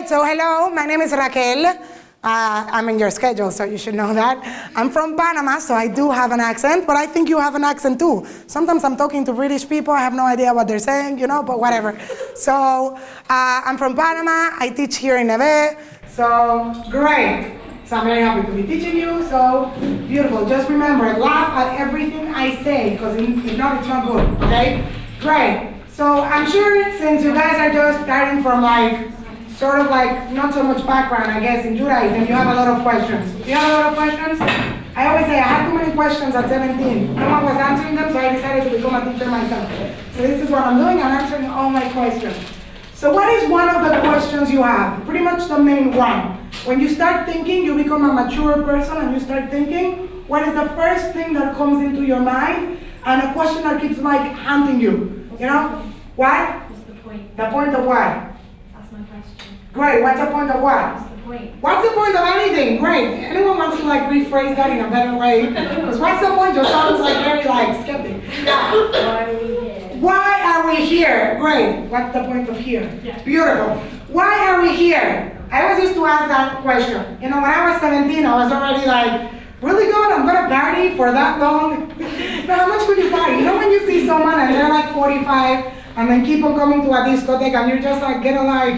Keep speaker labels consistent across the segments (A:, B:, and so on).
A: So hello, my name is Raquel. I'm in your schedule, so you should know that. I'm from Panama, so I do have an accent, but I think you have an accent too. Sometimes I'm talking to British people, I have no idea what they're saying, but whatever. So I'm from Panama, I teach here in Neve, so great. So I'm very happy to be teaching you, so beautiful. Just remember, laugh at everything I say, because if not, it's not good, okay? Great. So I'm sure since you guys are just starting from sort of not so much background, I guess, in Judaism, you have a lot of questions. Do you have a lot of questions? I always say I had too many questions at 17. No one was answering them, so I decided to become a teacher myself. So this is what I'm doing, I'm answering all my questions. So what is one of the questions you have? Pretty much the main one. When you start thinking, you become a mature person and you start thinking, what is the first thing that comes into your mind? And a question that keeps haunting you. What?
B: What's the point?
A: The point of what?
B: That's my question.
A: Great, what's the point of what?
B: What's the point?
A: What's the point of anything? Great. Anyone wants to rephrase that in a better way? Because what's the point just sounds very skeptic. Yeah.
B: Why are we here?
A: Why are we here? Great. What's the point of here?
B: Yeah.
A: Beautiful. Why are we here? I always used to ask that question. When I was 17, I was already really good, I'm gonna party for that long. But how much could you party? When you see someone and they're 45 and then keep on coming to a discotheque and you're just get a life.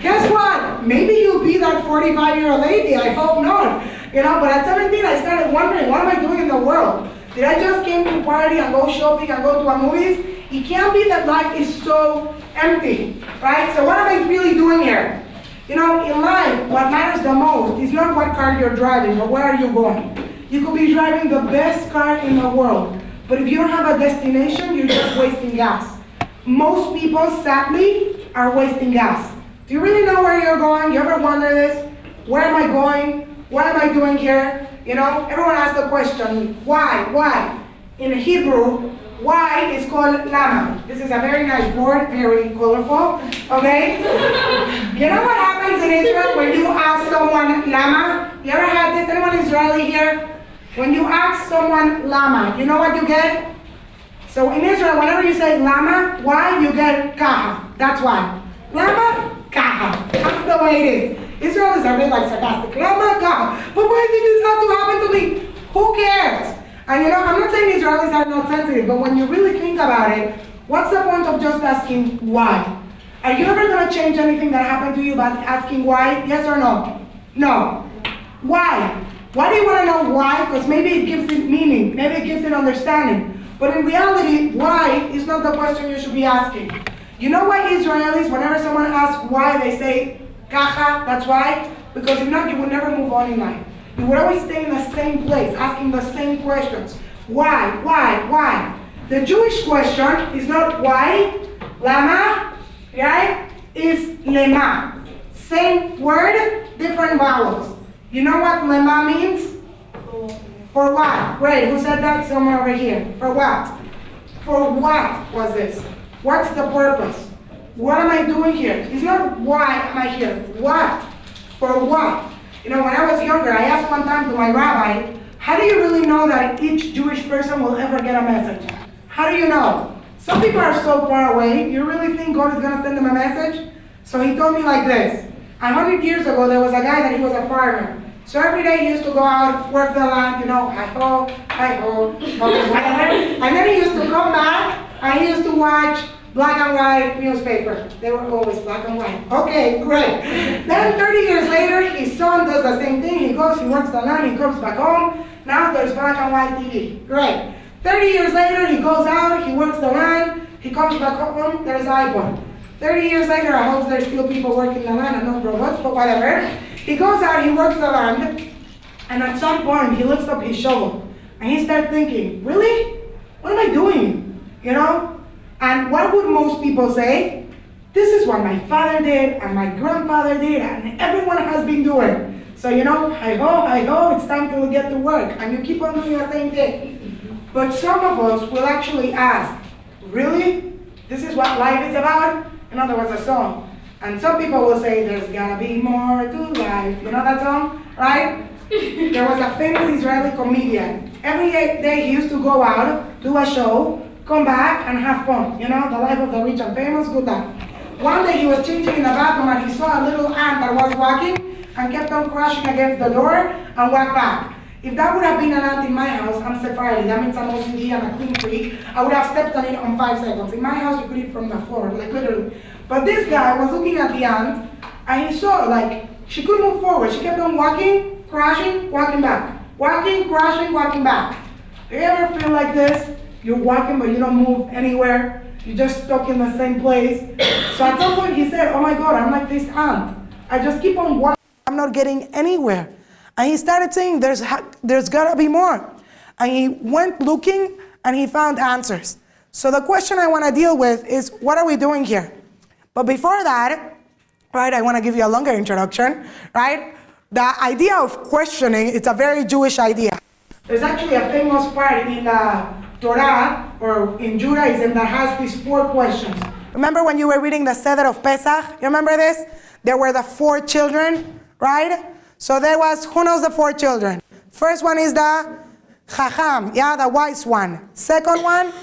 A: Guess what? Maybe you'll be that 45-year-old lady, I hope not. But at 17 I started wondering, what am I doing in the world? Did I just came to party and go shopping and go to a movies? It can't be that life is so empty, right? So what am I really doing here? In life, what matters the most is not what car you're driving, but where are you going? You could be driving the best car in the world, but if you don't have a destination, you're just wasting gas. Most people, sadly, are wasting gas. Do you really know where you're going? You ever wonder this? Where am I going? What am I doing here? Everyone asks the question, why? In Hebrew, why is called lama. This is a very nice board, very colorful, okay? You know what happens in Israel when you ask someone lama? You ever had this? Anyone Israeli here? When you ask someone lama, you know what you get? So in Israel, whenever you say lama, why, you get kaha. That's why. Lama, kaha. That's the way it is. Israel is a bit sarcastic. Lama, kaha. But why did this have to happen to me? Who cares? And I'm not saying Israelis are not sensitive, but when you really think about it, what's the point of just asking why? Are you ever going to change anything that happened to you by asking why? Yes or no? No. Why? Why do you want to know why? Because maybe it gives it meaning, maybe it gives it understanding. But in reality, why is not the question you should be asking. You know why Israelis, whenever someone asks why, they say, kacha, that's why? Because if not, you would never move on in life. You would always stay in the same place, asking the same questions. Why? The Jewish question is not why, lama, right? Is lema. Same word, different vowels. You know what lema means? For what? Great, who said that? Someone over here. For what? For what was this? What's the purpose? What am I doing here? It's not why am I here. What? For what? When I was younger, I asked one time to my rabbi, how do you really know that each Jewish person will ever get a message? How do you know? Some people are so far away, you really think God is going to send them a message? So he told me like this. 100 years ago, there was a guy that he was a farmer. So every day he used to go out, work the land, hi-ho, whatever. And then he used to come back, and he used to watch black and white newspaper. They were always black and white. Okay, great. Then 30 years later, his son does the same thing. He goes, he works the land, he comes back home. Now there's black and white TV. Great. 30 years later, he goes out, he works the land, he comes back home, there's iPhone. 30 years later, I hope there's still people working the land and not robots, but whatever. He goes out, he works the land, and at some point, he lifts up his shovel, and he starts thinking, really? What am I doing? And what would most people say? This is what my father did, and my grandfather did, and everyone has been doing. So hi-ho, it's time to get to work, and you keep on doing the same thing. But some of us will actually ask, really? This is what life is about? There was a song. And some people will say, there's gotta be more to life. You know that song, right? There was a famous Israeli comedian. Every day he used to go out, do a show, come back and have fun. The life of the rich and famous, good luck. One day he was changing in the bathroom and he saw a little ant that was walking and kept on crashing against the door and walked back. If that would have been an ant in my house, I'm Sephardi, that means I'm OCD and a clean freak, I would have stepped on it on 5 seconds. In my house, you could eat from the floor, like literally. But this guy was looking at the ant and he saw, like, she couldn't move forward. She kept on walking, crashing, walking back. Walking, crashing, walking back. Do you ever feel like this? You're walking, but you don't move anywhere. You're just stuck in the same place. So at some point he said, oh my God, I'm like this ant. I just keep on walking. I'm not getting anywhere. And he started saying, there's gotta be more. And he went looking and he found answers. So the question I wanna deal with is, what are we doing here? But before that, right, I wanna give you a longer introduction, right? The idea of questioning, it's a very Jewish idea. There's actually a famous part in the Torah, or in Judaism, that has these 4 questions. Remember when you were reading the Seder of Pesach? You remember this? There were the 4 children, right? So there was, who knows the 4 children? First one is the Chacham, yeah, the wise one. Second one,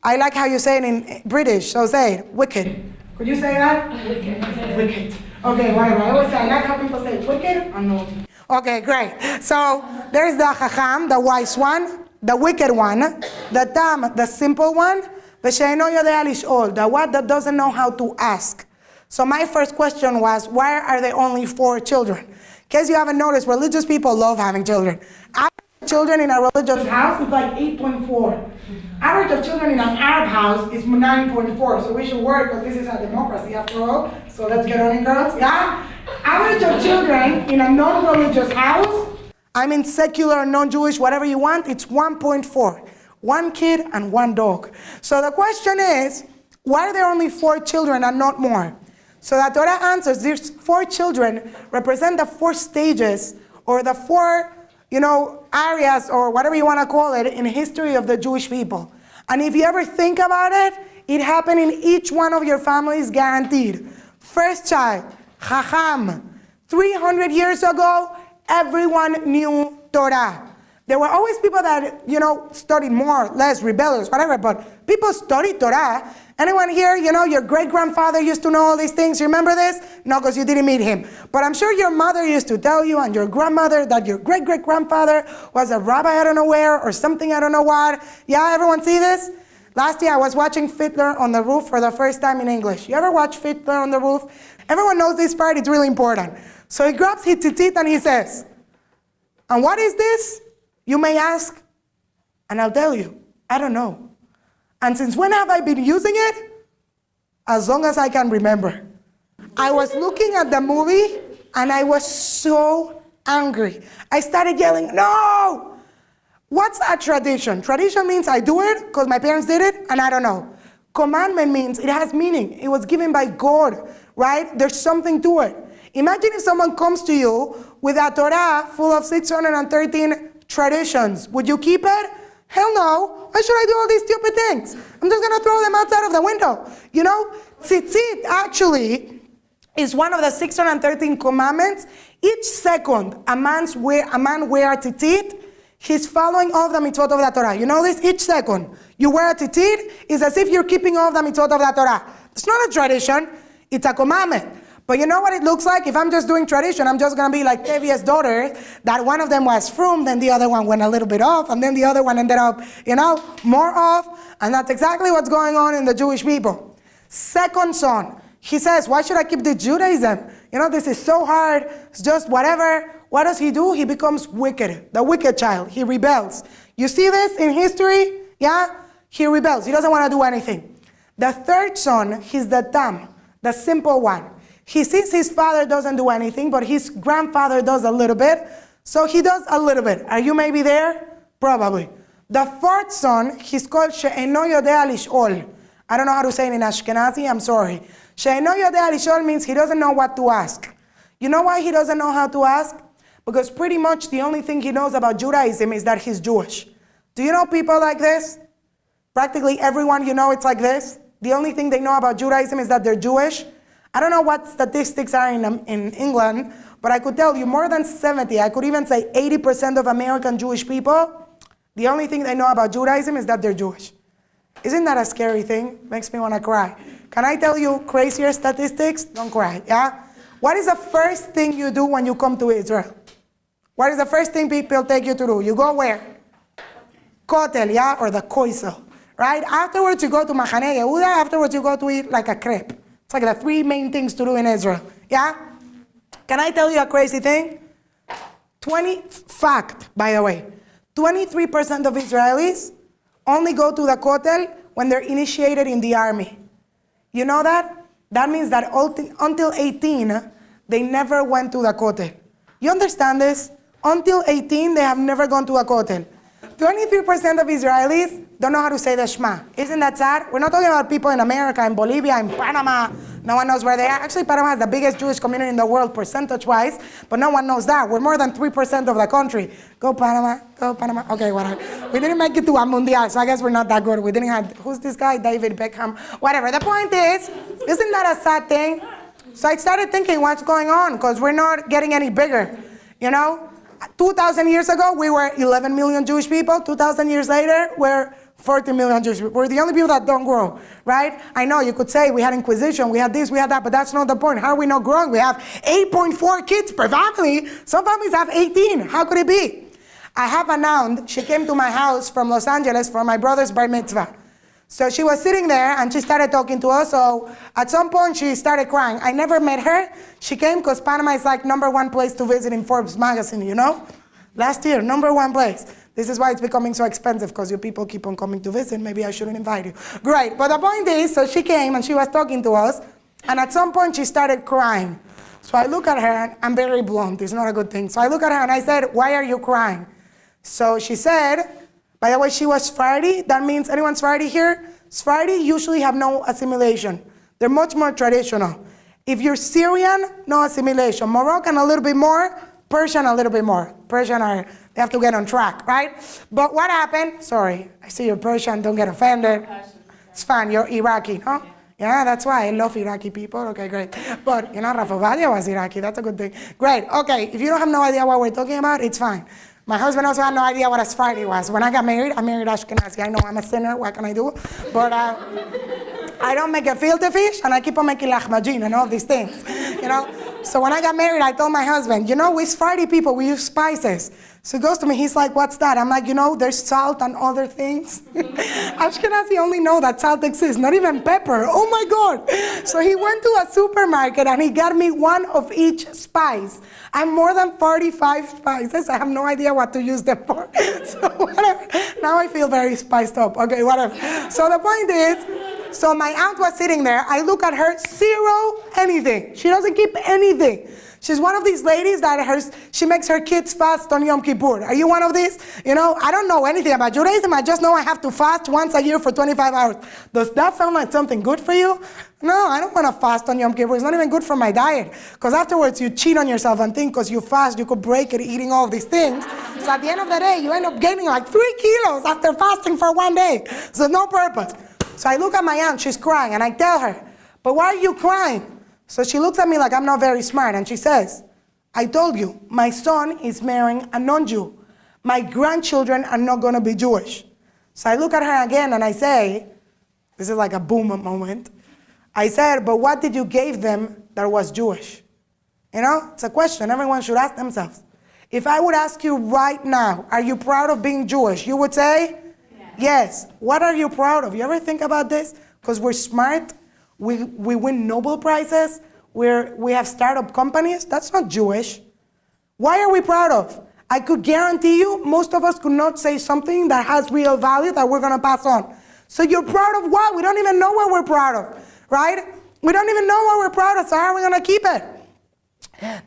A: I like how you say it in British, so say it, wicked. Could you say that? Wicked. Wicked. Okay, whatever. I always say, I like how people say wicked or no. Okay, great. So there's the Chacham, the wise one, the wicked one, the Tam, the simple one, the She'eino Yodea Lish'ol, the one that doesn't know how to ask. So my first question was, why are there only 4 children? In case you haven't noticed, religious people love having children. Average children in a religious house is like 8.4. Average of children in an Arab house is 9.4. So we should work, because this is a democracy after all. So let's get on it, girls, yeah? Average of children in a non-religious house, I mean secular, non-Jewish, whatever you want, it's 1.4. 1 kid and 1 dog. So the question is, why are there only 4 children and not more? So the Torah answers, these 4 children represent the 4 stages, or the 4, areas, or whatever you want to call it, in history of the Jewish people. And if you ever think about it, it happened in each one of your families, guaranteed. First child, Chacham. 300 years ago, everyone knew Torah. There were always people that, studied more, less, rebellious, whatever, but people studied Torah. Anyone here, your great-grandfather used to know all these things? You remember this? No, because you didn't meet him. But I'm sure your mother used to tell you, and your grandmother, that your great-great-grandfather was a rabbi I don't know where, or something I don't know what. Yeah, everyone see this? Last year I was watching Fiddler on the Roof for the first time in English. You ever watch Fiddler on the Roof? Everyone knows this part, it's really important. So he grabs his tzitzit and he says, and what is this? You may ask, and I'll tell you, I don't know. And since when have I been using it? As long as I can remember. I was looking at the movie and I was so angry. I started yelling, no! What's a tradition? Tradition means I do it because my parents did it and I don't know. Commandment means it has meaning. It was given by God, right? There's something to it. Imagine if someone comes to you with a Torah full of 613 traditions. Would you keep it? Hell no. Why should I do all these stupid things? I'm just going to throw them outside of the window. Tzitzit actually is one of the 613 commandments. Each second a man wear tzitzit, he's following all of the mitzvot of the Torah. You know this? Each second you wear a tzitzit, it's as if you're keeping all of the mitzvot of the Torah. It's not a tradition, it's a commandment. But you know what it looks like? If I'm just doing tradition, I'm just going to be like Tevia's daughter, that one of them was frum, then the other one went a little bit off, and then the other one ended up, more off. And that's exactly what's going on in the Jewish people. Second son, he says, why should I keep the Judaism? This is so hard. It's just whatever. What does he do? He becomes wicked, the wicked child. He rebels. You see this in history? Yeah? He rebels. He doesn't want to do anything. The third son, he's the Tam, the simple one. He sees his father doesn't do anything, but his grandfather does a little bit. So he does a little bit. Are you maybe there? Probably. The fourth son, he's called She'eino Yodea Lish'ol. I don't know how to say it in Ashkenazi, I'm sorry. She'eino Yodea Lish'ol means he doesn't know what to ask. You know why he doesn't know how to ask? Because pretty much the only thing he knows about Judaism is that he's Jewish. Do you know people like this? Practically everyone it's like this. The only thing they know about Judaism is that they're Jewish. I don't know what statistics are in England, but I could tell you more than 70, I could even say 80% of American Jewish people, the only thing they know about Judaism is that they're Jewish. Isn't that a scary thing? Makes me want to cry. Can I tell you crazier statistics? Don't cry, yeah? What is the first thing you do when you come to Israel? What is the first thing people take you to do? You go where? Kotel, yeah? Or the koisel, right? Afterwards, you go to Machane Yehuda. Afterwards, you go to eat like a crepe. It's like the three main things to do in Israel, yeah? Can I tell you a crazy thing? Fact, by the way, 23% of Israelis only go to the kotel when they're initiated in the army. You know that? That means that until 18, they never went to the kotel. You understand this? Until 18, they have never gone to a kotel. 23% of Israelis don't know how to say the Shema. Isn't that sad? We're not talking about people in America, in Bolivia, in Panama. No one knows where they are. Actually, Panama has the biggest Jewish community in the world, percentage-wise, but no one knows that. We're more than 3% of the country. Go Panama, go Panama. Okay, whatever. We didn't make it to a Mundial, so I guess we're not that good. We didn't have, who's this guy? David Beckham. Whatever. The point is, isn't that a sad thing? So I started thinking, what's going on? Because we're not getting any bigger, you know? 2,000 years ago, we were 11 million Jewish people. 2,000 years later, we're 40 million Jewish people. We're the only people that don't grow, right? I know you could say we had Inquisition, we had this, we had that, but that's not the point. How are we not growing? We have 8.4 kids per family. Some families have 18. How could it be? I have an aunt. She came to my house from Los Angeles for my brother's bar mitzvah. So she was sitting there and she started talking to us. So at some point she started crying. I never met her. She came because Panama is like #1 place to visit in Forbes magazine, you know? Last year, #1 place. This is why it's becoming so expensive, because you people keep on coming to visit. Maybe I shouldn't invite you. Great. But the point is, so she came and she was talking to us. And at some point she started crying. So I look at her, and I'm very blunt. It's not a good thing. So I look at her and I said, why are you crying? So she said, by the way, she was Sephardi. That means, anyone Sephardi here? Sephardi usually have no assimilation. They're much more traditional. If you're Syrian, no assimilation. Moroccan, a little bit more. Persian, a little bit more. Persian they have to get on track, right? But what happened? Sorry, I see you're Persian. Don't get offended. It's fine. You're Iraqi, huh? Yeah, that's why I love Iraqi people. Okay, great. But, you know, Rafa Vadia was Iraqi. That's a good thing. Great. Okay, if you don't have no idea what we're talking about, it's fine. My husband also had no idea what a Sephardi was. When I got married, I married Ashkenazi. I know I'm a sinner. What can I do? But I don't make a filter fish, and I keep on making lahmacun and all these things, you know? So when I got married, I told my husband, you know, we Sephardi people, we use spices. So he goes to me, he's like, what's that? I'm like, you know, there's salt and other things. Ashkenazi only know that salt exists, not even pepper. Oh my God. So he went to a supermarket and he got me one of each spice. I'm more than 45 spices. I have no idea what to use them for. So whatever. Now I feel very spiced up. Okay, whatever. So the point is, so my aunt was sitting there. I look at her, zero anything. She doesn't keep anything. She's one of these ladies that she makes her kids fast on Yom Kippur. Are you one of these? You know, I don't know anything about Judaism. I just know I have to fast once a year for 25 hours. Does that sound like something good for you? No, I don't want to fast on Yom Kippur. It's not even good for my diet. Because afterwards you cheat on yourself and think because you fast, you could break it eating all these things. So at the end of the day, you end up gaining like 3 kilos after fasting for 1 day. So no purpose. So I look at my aunt, she's crying, and I tell her, but why are you crying? So she looks at me like I'm not very smart, and she says, I told you, my son is marrying a non-Jew. My grandchildren are not going to be Jewish. So I look at her again and I say, this is like a boom moment. I said, but what did you give them that was Jewish? You know, it's a question everyone should ask themselves. If I would ask you right now, are you proud of being Jewish? You would say, yes. What are you proud of? You ever think about this? Because we're smart. We win Nobel Prizes. We have startup companies. That's not Jewish. Why are we proud of? I could guarantee you most of us could not say something that has real value that we're going to pass on. So you're proud of what? We don't even know what we're proud of, right? We don't even know what we're proud of, so how are we going to keep it?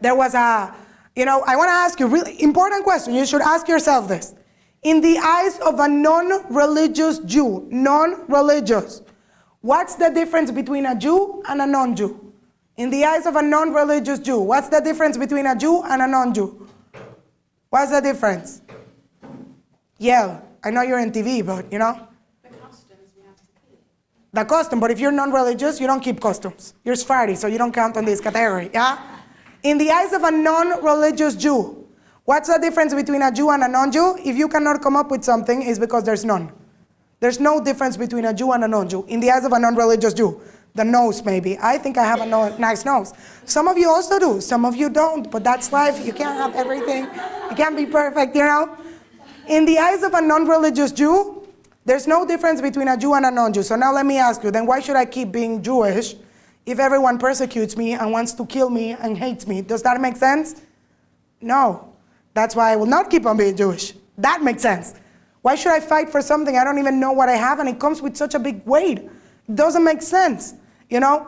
A: There was I want to ask you a really important question. You should ask yourself this. In the eyes of a non-religious Jew, non-religious, what's the difference between a Jew and a non-Jew? In the eyes of a non-religious Jew, what's the difference between a Jew and a non-Jew? What's the difference? Yeah, I know you're in TV, but, you know.
B: The customs we have to keep.
A: The custom, but if you're non-religious, you don't keep customs. You're Sephardi, so you don't count on this category, yeah? In the eyes of a non-religious Jew, what's the difference between a Jew and a non-Jew? If you cannot come up with something, it's because there's none. There's no difference between a Jew and a non-Jew. In the eyes of a non-religious Jew, the nose maybe. I think I have a nice nose. Some of you also do. Some of you don't. But that's life. You can't have everything. You can't be perfect, you know. In the eyes of a non-religious Jew, there's no difference between a Jew and a non-Jew. So now let me ask you, then why should I keep being Jewish if everyone persecutes me and wants to kill me and hates me? Does that make sense? No. That's why I will not keep on being Jewish. That makes sense. Why should I fight for something I don't even know what I have and it comes with such a big weight? It doesn't make sense. You know,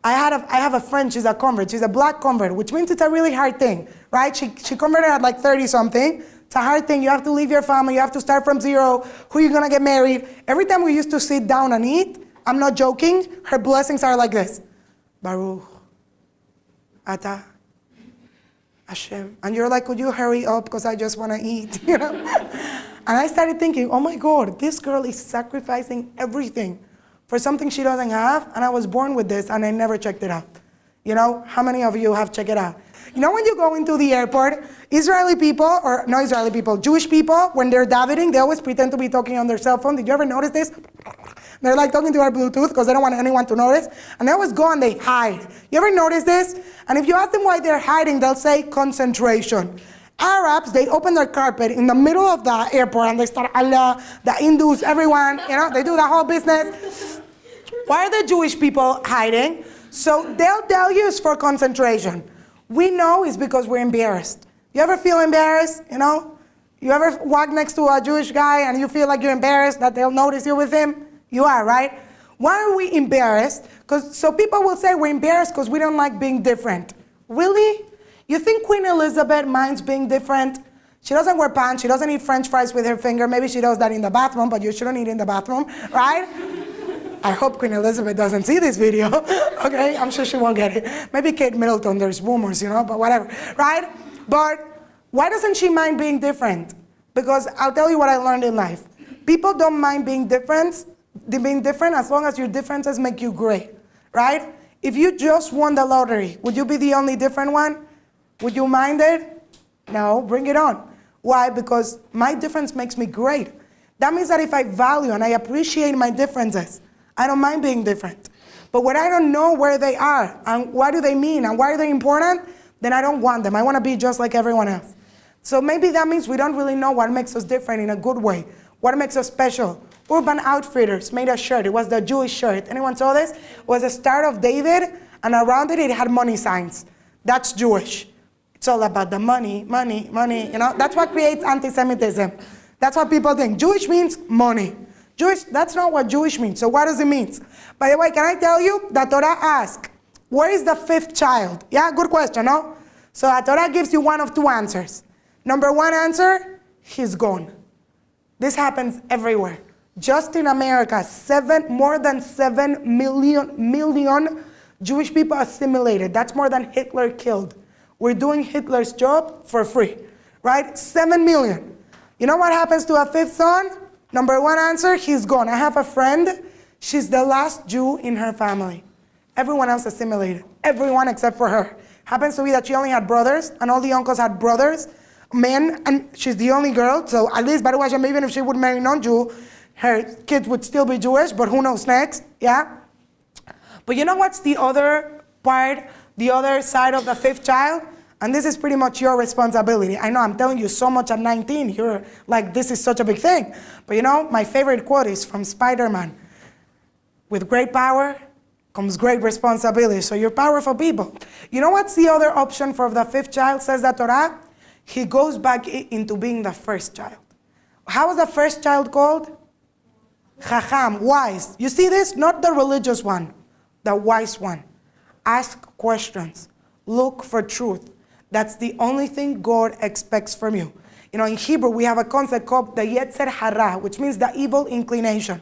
A: I have a friend, she's a convert. She's a black convert, which means it's a really hard thing, right? She converted at like 30-something. It's a hard thing. You have to leave your family. You have to start from zero. Who are you going to get married? Every time we used to sit down and eat, I'm not joking, her blessings are like this. Baruch, Ata, Hashem. And you're like, could you hurry up because I just want to eat, you know? And I started thinking, oh my God, this girl is sacrificing everything for something she doesn't have, and I was born with this, and I never checked it out. You know, how many of you have checked it out? You know when you go into the airport, Israeli people, or not Israeli people, Jewish people, when they're davening, they always pretend to be talking on their cell phone. Did you ever notice this? They're like talking to our Bluetooth because they don't want anyone to notice. And they always go and they hide. You ever notice this? And if you ask them why they're hiding, they'll say concentration. Arabs, they open their carpet in the middle of the airport and they start Allah, the Hindus, everyone, you know, they do the whole business. Why are the Jewish people hiding? So they'll tell you it's for concentration. We know it's because we're embarrassed. You ever feel embarrassed, you know? You ever walk next to a Jewish guy and you feel like you're embarrassed that they'll notice you with him? You are, right? Why are we embarrassed? So people will say we're embarrassed because we don't like being different. Really? You think Queen Elizabeth minds being different? She doesn't wear pants, she doesn't eat French fries with her finger. Maybe she does that in the bathroom, but you shouldn't eat in the bathroom, right? I hope Queen Elizabeth doesn't see this video, okay? I'm sure she won't get it. Maybe Kate Middleton, there's rumors, you know, but whatever, right? But why doesn't she mind being different? Because I'll tell you what I learned in life. People don't mind being different as long as your differences make you great, right? If you just won the lottery, would you be the only different one? Would you mind it? No, bring it on. Why? Because my difference makes me great. That means that if I value and I appreciate my differences, I don't mind being different. But when I don't know where they are and what do they mean and why are they important, then I don't want them. I want to be just like everyone else. So maybe that means we don't really know what makes us different in a good way. What makes us special? Urban Outfitters made a shirt. It was the Jewish shirt. Anyone saw this? It was a Star of David, and around it, it had money signs. That's Jewish. It's all about the money, money, money. You know, that's what creates anti-Semitism. That's what people think. Jewish means money. Jewish, that's not what Jewish means. So what does it mean? By the way, can I tell you? The Torah asks, where is the fifth child? Yeah, good question, no? So the Torah gives you one of two answers. Number one answer, he's gone. This happens everywhere. Just in America, more than 7 million Jewish people assimilated. That's more than Hitler killed. We're doing Hitler's job for free, right? 7 million. You know what happens to a fifth son? Number one answer, he's gone. I have a friend, she's the last Jew in her family. Everyone else assimilated. Everyone except for her. Happens to be that she only had brothers, and all the uncles had brothers, men, and she's the only girl, so at least, Baruch Hashem, even if she would marry non-Jew, her kids would still be Jewish, but who knows next, yeah? But you know what's the other part, the other side of the fifth child? And this is pretty much your responsibility. I know I'm telling you so much at 19, you're like, this is such a big thing. But you know, my favorite quote is from Spider-Man. With great power comes great responsibility. So you're powerful people. You know what's the other option for the fifth child, says the Torah? He goes back into being the first child. How was the first child called? Chacham, wise. You see this? Not the religious one, the wise one. Ask questions. Look for truth. That's the only thing God expects from you. You know, in Hebrew, we have a concept called the Yetzer Hara, which means the evil inclination.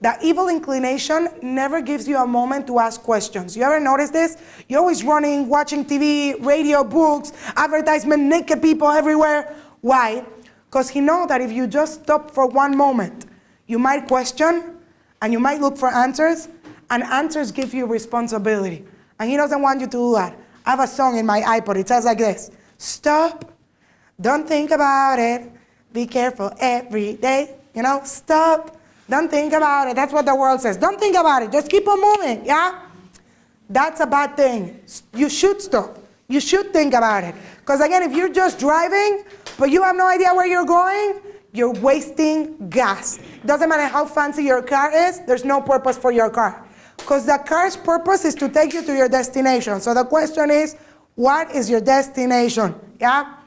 A: The evil inclination never gives you a moment to ask questions. You ever notice this? You're always running, watching TV, radio, books, advertisement, naked people everywhere. Why? Because he knows that if you just stop for one moment, you might question, and you might look for answers, and answers give you responsibility. And he doesn't want you to do that. I have a song in my iPod. It says like this. Stop. Don't think about it. Be careful every day. You know, stop. Don't think about it. That's what the world says. Don't think about it. Just keep on moving, yeah? That's a bad thing. You should stop. You should think about it. Because again, if you're just driving, but you have no idea where you're going, you're wasting gas. Doesn't matter how fancy your car is, there's no purpose for your car. Because the car's purpose is to take you to your destination. So the question is, what is your destination? Yeah?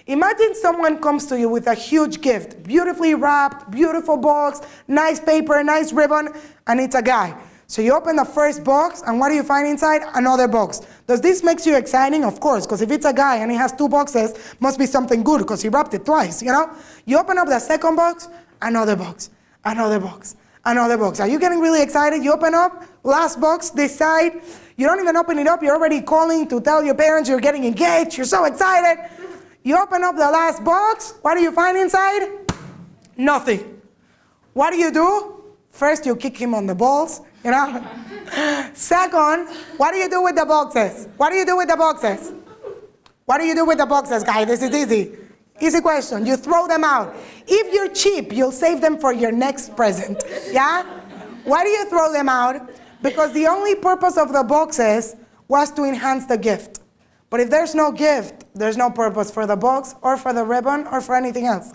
A: Imagine someone comes to you with a huge gift, beautifully wrapped, beautiful box, nice paper, nice ribbon, and it's a guy. So you open the first box, and what do you find inside? Another box. Does this make you exciting? Of course, because if it's a guy and he has 2 boxes, must be something good, because he wrapped it twice, you know? You open up the second box, another box, another box, another box. Are you getting really excited? You open up, last box, this side. You don't even open it up, you're already calling to tell your parents you're getting engaged. You're so excited. You open up the last box, what do you find inside? Nothing. What do? First, you kick him on the balls, you know? Second, what do you do with the boxes? What do you do with the boxes? What do you do with the boxes, guys? This is easy. Easy question. You throw them out. If you're cheap, you'll save them for your next present, yeah? Why do you throw them out? Because the only purpose of the boxes was to enhance the gift. But if there's no gift, there's no purpose for the box or for the ribbon or for anything else.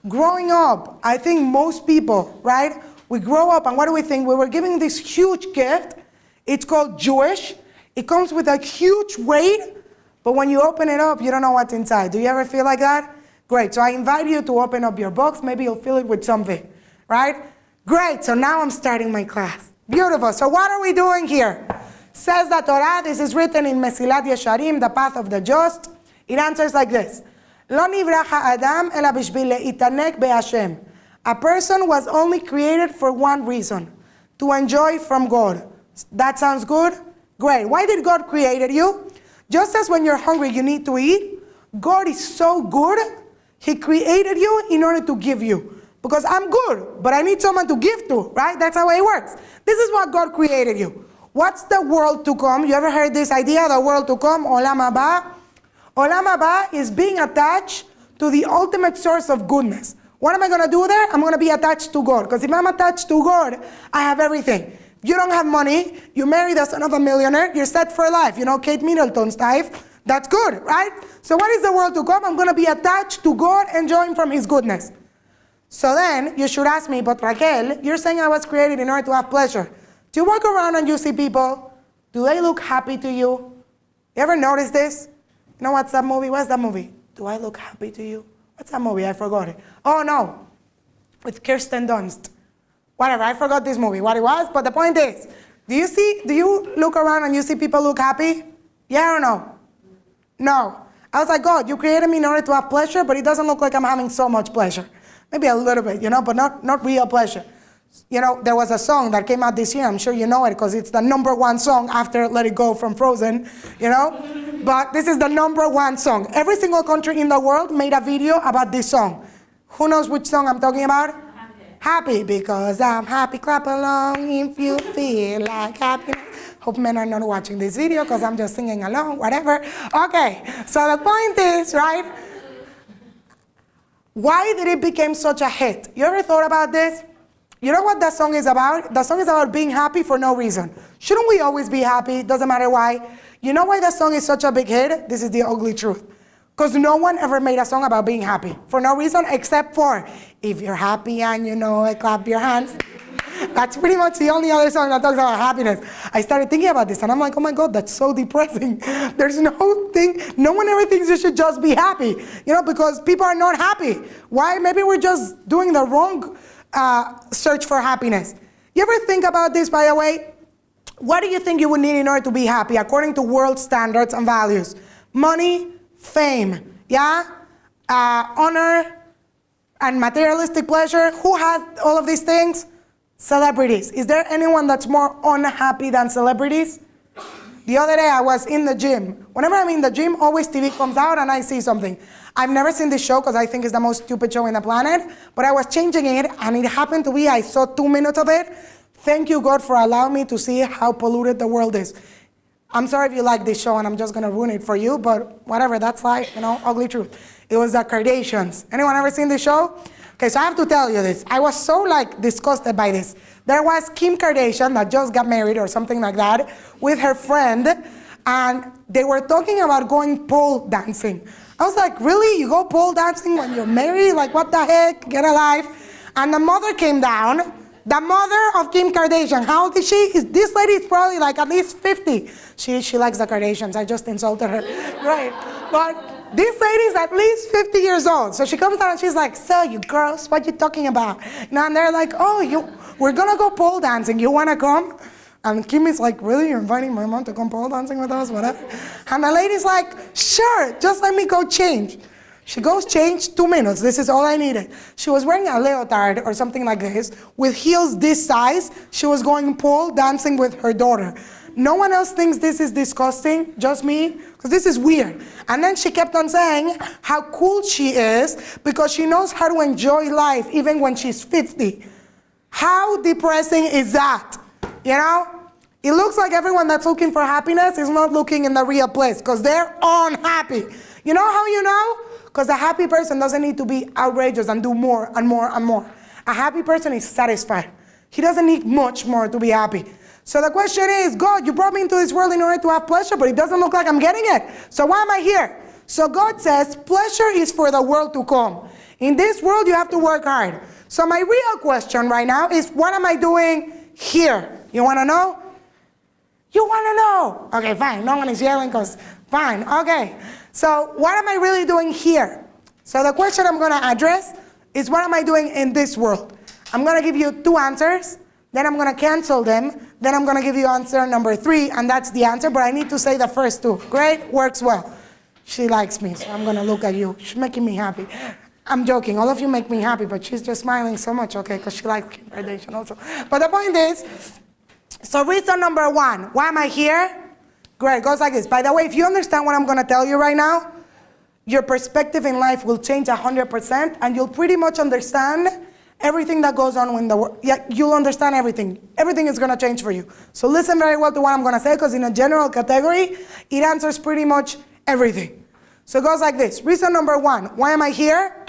A: Growing up, I think most people, right? We grow up and what do we think? We were given this huge gift. It's called Jewish. It comes with a huge weight, but when you open it up, you don't know what's inside. Do you ever feel like that? Great, so I invite you to open up your box. Maybe you'll fill it with something, right? Great, so now I'm starting my class. Beautiful, so what are we doing here? Says the Torah, this is written in Mesilat Yesharim, the path of the just. It answers like this. Lo nivra ha'adam ela bishbil le'itanek be'Hashem. A person was only created for one reason, to enjoy from God. That sounds good? Great. Why did God create you? Just as when you're hungry you need to eat, God is so good, He created you in order to give you. Because I'm good, but I need someone to give to, right? That's how it works. This is what God created you. What's the world to come? You ever heard this idea, the world to come, Olam haba? Olam haba is being attached to the ultimate source of goodness. What am I going to do there? I'm going to be attached to God. Because if I'm attached to God, I have everything. You don't have money, you marry the son of a millionaire, you're set for life. You know, Kate Middleton's type. That's good, right? So what is the world to come? I'm going to be attached to God, enjoying from His goodness. So then, you should ask me, but Raquel, you're saying I was created in order to have pleasure. Do you walk around and you see people? Do they look happy to you? You ever notice this? You know what's that movie? What's that movie? Do I look happy to you? What's that movie? I forgot it. Oh no, with Kirsten Dunst. Whatever, I forgot this movie, what it was, but the point is, do you look around and you see people look happy? Yeah or no? No. I was like, God, you created me in order to have pleasure, but it doesn't look like I'm having so much pleasure. Maybe a little bit, you know, but not real pleasure. You know, there was a song that came out this year, I'm sure you know it, because it's the #1 song after Let It Go from Frozen, you know? But this is the #1 song. Every single country in the world made a video about this song. Who knows which song I'm talking about? Happy, because I'm happy. Clap along if you feel like happiness. Hope men are not watching this video, because I'm just singing along, whatever. Okay, so the point is, right? Why did it become such a hit? You ever thought about this? You know what that song is about? The song is about being happy for no reason. Shouldn't we always be happy? Doesn't matter why. You know why that song is such a big hit? This is the ugly truth. Because no one ever made a song about being happy. For no reason except for, if you're happy and you know it, clap your hands. That's pretty much the only other song that talks about happiness. I started thinking about this and I'm like, oh my God, that's so depressing. There's no one ever thinks you should just be happy. You know, because people are not happy. Why? Maybe we're just doing the wrong search for happiness. You ever think about this, by the way? What do you think you would need in order to be happy according to world standards and values? Money, fame, yeah? Honor and materialistic pleasure. Who has all of these things? Celebrities. Is there anyone that's more unhappy than celebrities? The other day I was in the gym. Whenever I'm in the gym, always TV comes out and I see something. I've never seen this show because I think it's the most stupid show in the planet, but I was changing it and it happened to be, I saw 2 minutes of it. Thank you, God, for allowing me to see how polluted the world is. I'm sorry if you like this show and I'm just going to ruin it for you, but whatever, that's life, you know, ugly truth. It was the Kardashians. Anyone ever seen this show? Okay, so I have to tell you this. I was so disgusted by this. There was Kim Kardashian that just got married or something like that with her friend, and they were talking about going pole dancing. I was like, really? You go pole dancing when you're married? Like, what the heck? Get a life. And the mother came down. The mother of Kim Kardashian, how old is she? This lady is probably at least 50. She likes the Kardashians. I just insulted her. Right. But this lady is at least 50 years old. So she comes down and she's like, so you girls, what you talking about? And they're like, we're going to go pole dancing. You want to come? And Kim is like, really? You're inviting my mom to come pole dancing with us? Whatever. And the lady's like, sure, just let me go change. She goes change 2 minutes. This is all I needed. She was wearing a leotard or something like this with heels this size. She was going pole dancing with her daughter. No one else thinks this is disgusting, just me, because this is weird. And then she kept on saying how cool she is because she knows how to enjoy life even when she's 50. How depressing is that? You know? It looks like everyone that's looking for happiness is not looking in the real place because they're unhappy. You know how you know? Because a happy person doesn't need to be outrageous and do more and more and more. A happy person is satisfied. He doesn't need much more to be happy. So the question is, God, you brought me into this world in order to have pleasure, but it doesn't look like I'm getting it. So why am I here? So God says, pleasure is for the world to come. In this world, you have to work hard. So my real question right now is, what am I doing here? You want to know? You want to know? Okay, fine. No one is yelling because, fine. Okay. So what am I really doing here? So the question I'm going to address is, what am I doing in this world? I'm going to give you 2 answers. Then I'm going to cancel them. Then I'm going to give you answer number 3, and that's the answer. But I need to say the first 2. Great. Works well. She likes me, so I'm going to look at you. She's making me happy. I'm joking. All of you make me happy, but she's just smiling so much, okay, because she likes Kim Kardashian also. But the point is, so reason number 1, why am I here? Great, it goes like this. By the way, if you understand what I'm going to tell you right now, your perspective in life will change 100%, and you'll pretty much understand everything that goes on in the world. Yeah, you'll understand everything. Everything is going to change for you. So listen very well to what I'm going to say, because in a general category, it answers pretty much everything. So it goes like this. Reason number 1, why am I here?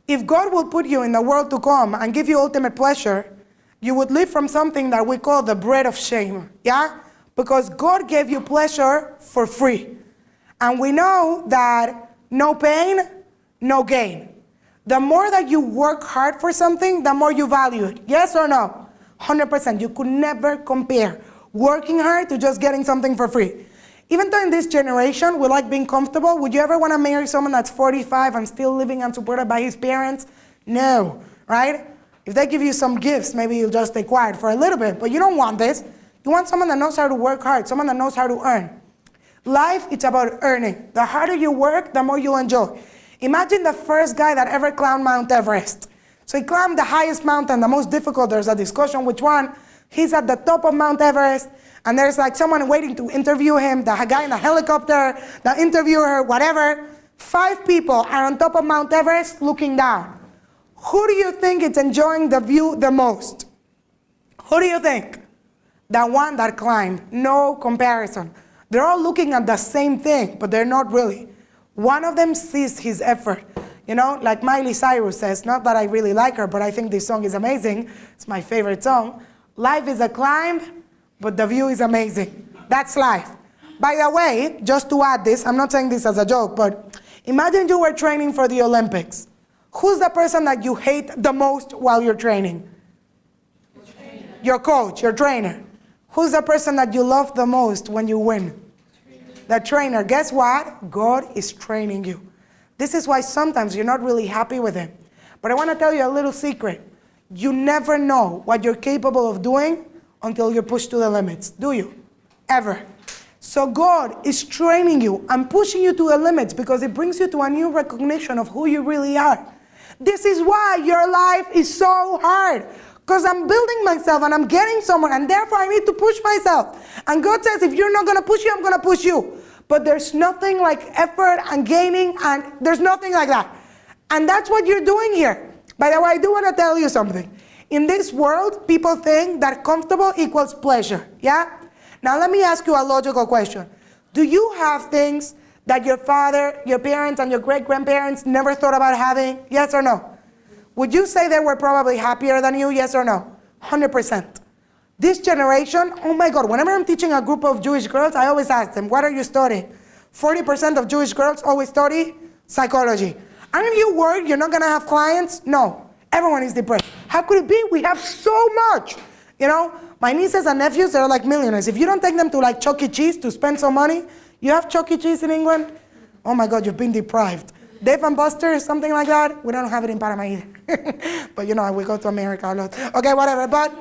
A: If God will put you in the world to come and give you ultimate pleasure, you would live from something that we call the bread of shame. Yeah? Because God gave you pleasure for free. And we know that no pain, no gain. The more that you work hard for something, the more you value it. Yes or no? 100%. You could never compare working hard to just getting something for free. Even though in this generation we like being comfortable, would you ever want to marry someone that's 45 and still living unsupported by his parents? No, right? If they give you some gifts, maybe you'll just stay quiet for a little bit, but you don't want this. You want someone that knows how to work hard, someone that knows how to earn. Life, it's about earning. The harder you work, the more you'll enjoy. Imagine the first guy that ever climbed Mount Everest. So he climbed the highest mountain, the most difficult. There's a discussion which one. He's at the top of Mount Everest, and there's someone waiting to interview him, the guy in the helicopter, the interviewer, whatever. 5 people are on top of Mount Everest looking down. Who do you think is enjoying the view the most? Who do you think? The one that climbed. No comparison. They're all looking at the same thing, but they're not really. One of them sees his effort. You know, like Miley Cyrus says, not that I really like her, but I think this song is amazing. It's my favorite song. Life is a climb, but the view is amazing. That's life. By the way, just to add this, I'm not saying this as a joke, but imagine you were training for the Olympics. Who's the person that you hate the most while you're training? Your coach, your trainer. Who's the person that you love the most when you win? The trainer. Guess what? God is training you. This is why sometimes you're not really happy with him. But I want to tell you a little secret. You never know what you're capable of doing until you're pushed to the limits. Do you? Ever. So God is training you and pushing you to the limits because it brings you to a new recognition of who you really are. This is why your life is so hard. Because I'm building myself and I'm getting somewhere, and therefore I need to push myself. And God says, if you're not going to push you, I'm going to push you. But there's nothing like effort and gaining, and there's nothing like that. And that's what you're doing here. By the way, I do want to tell you something. In this world, people think that comfortable equals pleasure. Yeah? Now let me ask you a logical question. Do you have things that your father, your parents, and your great-grandparents never thought about having? Yes or no? would you say they were probably happier than you? Yes or no? 100%. This generation, oh my God, whenever I'm teaching a group of Jewish girls, I always ask them, what are you studying? 40% of Jewish girls always study psychology. Aren't you worried you're not going to have clients? No. Everyone is depressed. How could it be? We have so much. You know, my nieces and nephews, they're like millionaires. If you don't take them to like Chuck E. Cheese to spend some money, you have Chuck E. Cheese in England? Oh my God, you've been deprived. Dave and Buster's, something like that. We don't have it in Panama either. But you know, we go to America a lot. Okay, whatever. But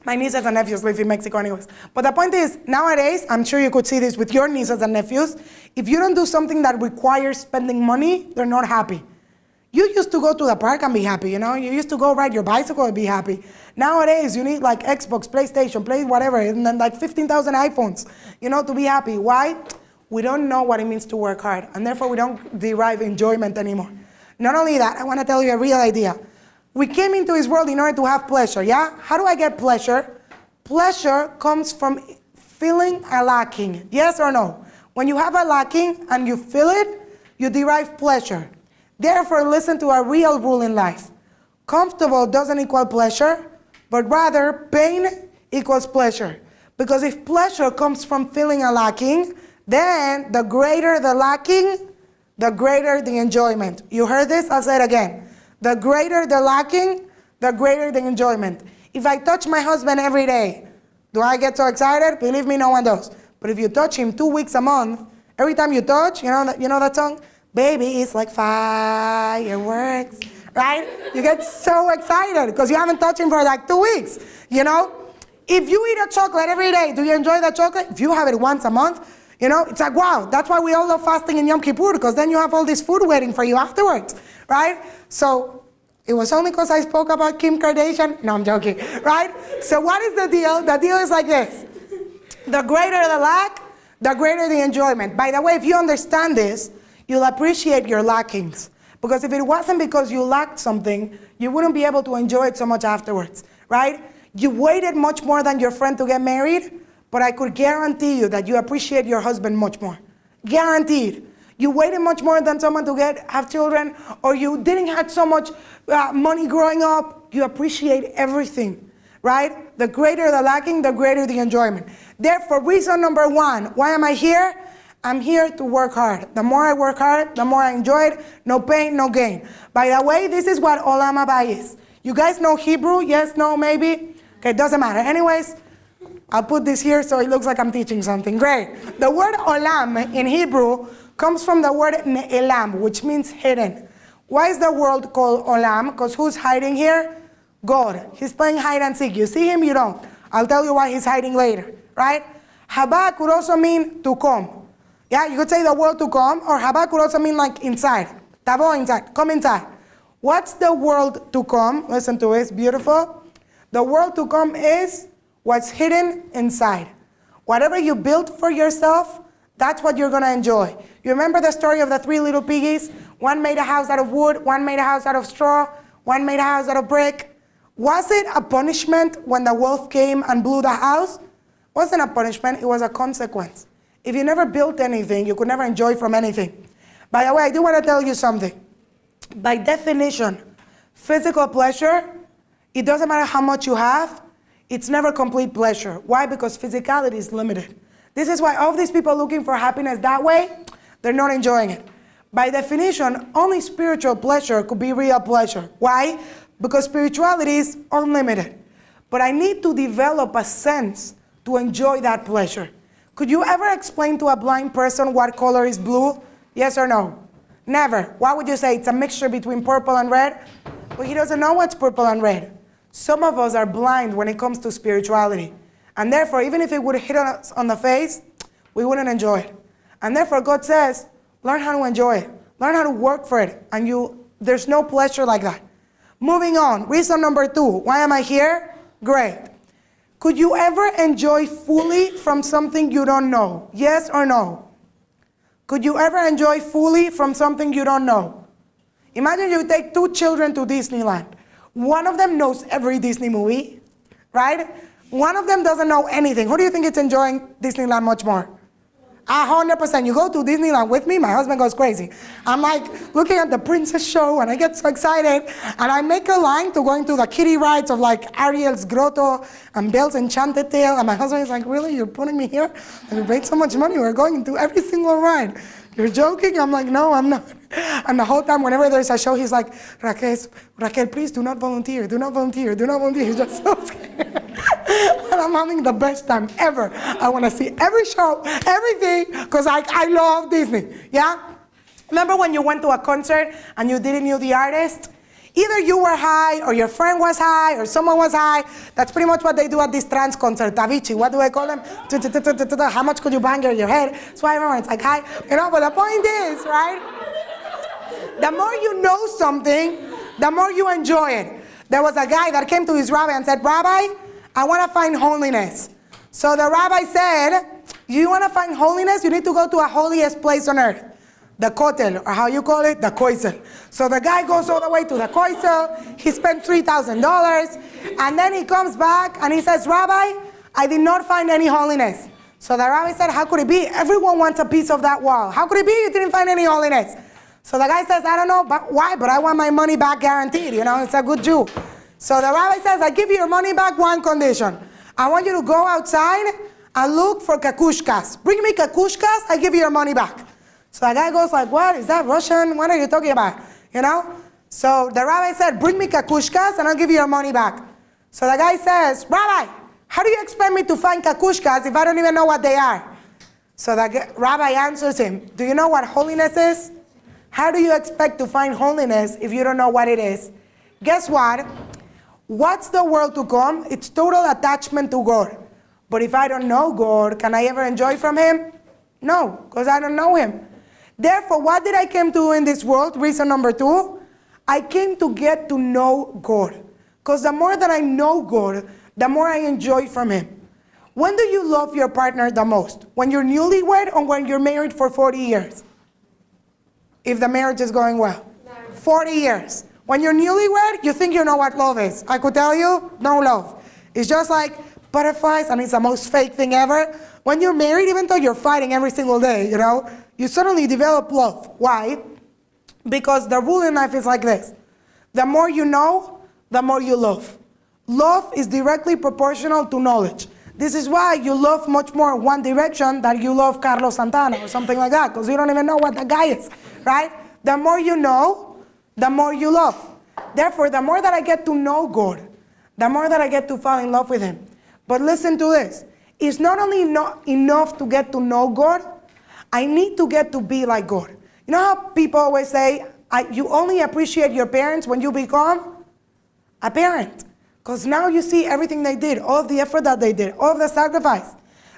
A: my nieces and nephews live in Mexico anyways. But the point is, nowadays, I'm sure you could see this with your nieces and nephews, if you don't do something that requires spending money, they're not happy. You used to go to the park and be happy, you know? You used to go ride your bicycle and be happy. Nowadays, you need like Xbox, PlayStation, Play whatever, and then like 15,000 iPhones, you know, to be happy. Why? We don't know what it means to work hard, and therefore we don't derive enjoyment anymore. Not only that, I want to tell you a real idea. We came into this world in order to have pleasure, yeah? How do I get pleasure? Pleasure comes from feeling a lacking, yes or no? When you have a lacking and you feel it, you derive pleasure. Therefore, listen to a real rule in life. Comfortable doesn't equal pleasure, but rather pain equals pleasure. Because if pleasure comes from feeling a lacking, then the greater the lacking, the greater the enjoyment. You heard this? I'll say it again. The greater the lacking, the greater the enjoyment. If I touch my husband every day, do I get so excited? Believe me, no one does. But if you touch him 2 weeks a month, every time you touch, you know that song? Baby, it's like fireworks, right? You get so excited because you haven't touched him for like 2 weeks, you know? If you eat a chocolate every day, do you enjoy that chocolate? If you have it once a month, you know, it's like, wow, that's why we all love fasting in Yom Kippur, because then you have all this food waiting for you afterwards, right? So it was only because I spoke about Kim Kardashian. No, I'm joking, right? So what is the deal? The deal is like this. The greater the lack, the greater the enjoyment. By the way, if you understand this, you'll appreciate your lackings. Because if it wasn't because you lacked something, you wouldn't be able to enjoy it so much afterwards, right? You waited much more than your friend to get married, but I could guarantee you that you appreciate your husband much more. Guaranteed. You waited much more than someone to have children, or you didn't have so much money growing up. You appreciate everything, right? The greater the lacking, the greater the enjoyment. Therefore, reason number one, why am I here? I'm here to work hard. The more I work hard, the more I enjoy it. No pain, no gain. By the way, this is what Olam is. You guys know Hebrew? Yes, no, maybe? Okay, doesn't matter. Anyways, I'll put this here so it looks like I'm teaching something. Great. The word Olam in Hebrew comes from the word ne'elam, which means hidden. Why is the world called Olam? Because who's hiding here? God. He's playing hide and seek. You see him, you don't. I'll tell you why he's hiding later, right? Haba could also mean to come. Yeah, you could say the world to come, or haba could also mean like inside. Tabo inside, come inside. What's the world to come? Listen to it, it's beautiful. The world to come is what's hidden inside. Whatever you built for yourself, that's what you're gonna enjoy. You remember the story of the 3 little piggies? One made a house out of wood, one made a house out of straw, one made a house out of brick. Was it a punishment when the wolf came and blew the house? It wasn't a punishment, it was a consequence. If you never built anything, you could never enjoy from anything. By the way, I do want to tell you something. By definition, physical pleasure, it doesn't matter how much you have, it's never complete pleasure. Why? Because physicality is limited. This is why all of these people looking for happiness that way, they're not enjoying it. By definition, only spiritual pleasure could be real pleasure. Why? Because spirituality is unlimited. But I need to develop a sense to enjoy that pleasure. Could you ever explain to a blind person what color is blue? Yes or no? Never. Why would you say it's a mixture between purple and red? Well, he doesn't know what's purple and red. Some of us are blind when it comes to spirituality. And therefore, even if it would hit us on the face, we wouldn't enjoy it. And therefore, God says, learn how to enjoy it. Learn how to work for it. And there's no pleasure like that. Moving on, reason number 2. Why am I here? Great. Could you ever enjoy fully from something you don't know? Yes or no? Could you ever enjoy fully from something you don't know? Imagine you take 2 children to Disneyland. One of them knows every Disney movie, right? One of them doesn't know anything. Who do you think is enjoying Disneyland much more? 100%. You go to Disneyland with me, my husband goes crazy. I'm like looking at the princess show and I get so excited. And I make a line to going to the kiddie rides of like Ariel's Grotto and Belle's Enchanted Tale. And my husband is like, really? You're putting me here? And we paid so much money. We're going to every single ride. You're joking? I'm like, no, I'm not. And the whole time, whenever there's a show, he's like, Raquel, please do not volunteer. Do not volunteer. Do not volunteer. He's just so scared. And I'm having the best time ever. I want to see every show, everything, because I love Disney. Yeah? Remember when you went to a concert and you didn't know the artist? Either you were high, or your friend was high, or someone was high. That's pretty much what they do at this trance concert, Avicii. What do I call them? How much could you bang your head? That's why I remember it's like high. But the point is, right? The more you know something, the more you enjoy it. There was a guy that came to his rabbi and said, Rabbi, I want to find holiness. So the rabbi said, you want to find holiness? You need to go to a holiest place on earth. The kotel, or how you call it, the koisel. So the guy goes all the way to the koisel. He spent $3,000. And then he comes back and he says, Rabbi, I did not find any holiness. So the rabbi said, how could it be? Everyone wants a piece of that wall. How could it be you didn't find any holiness? So the guy says, I don't know why, but I want my money back guaranteed. It's a good Jew. So the rabbi says, I give you your money back, one condition. I want you to go outside and look for kakushkas. Bring me kakushkas, I give you your money back. So the guy goes like, what? Is that Russian? What are you talking about? So the rabbi said, bring me kakushkas and I'll give you your money back. So the guy says, Rabbi, how do you expect me to find kakushkas if I don't even know what they are? So the rabbi answers him, do you know what holiness is? How do you expect to find holiness if you don't know what it is? Guess what? What's the world to come? It's total attachment to God. But if I don't know God, can I ever enjoy from Him? No, because I don't know Him. Therefore, what did I come to do in this world? Reason number 2, I came to get to know God. Because the more that I know God, the more I enjoy from Him. When do you love your partner the most? When you're newlywed or when you're married for 40 years? If the marriage is going well. 40 years. When you're newlywed, you think you know what love is. I could tell you, no love. It's just like butterflies, and it's the most fake thing ever. When you're married, even though you're fighting every single day, you suddenly develop love. Why? Because the rule in life is like this. The more you know, the more you love. Love is directly proportional to knowledge. This is why you love much more One Direction than you love Carlos Santana or something like that, because you don't even know what that guy is, right? The more you know, the more you love. Therefore, the more that I get to know God, the more that I get to fall in love with Him. But listen to this. It's not only not enough to get to know God, I need to get to be like God. You know how people always say, you only appreciate your parents when you become a parent. Because now you see everything they did, all of the effort that they did, all of the sacrifice.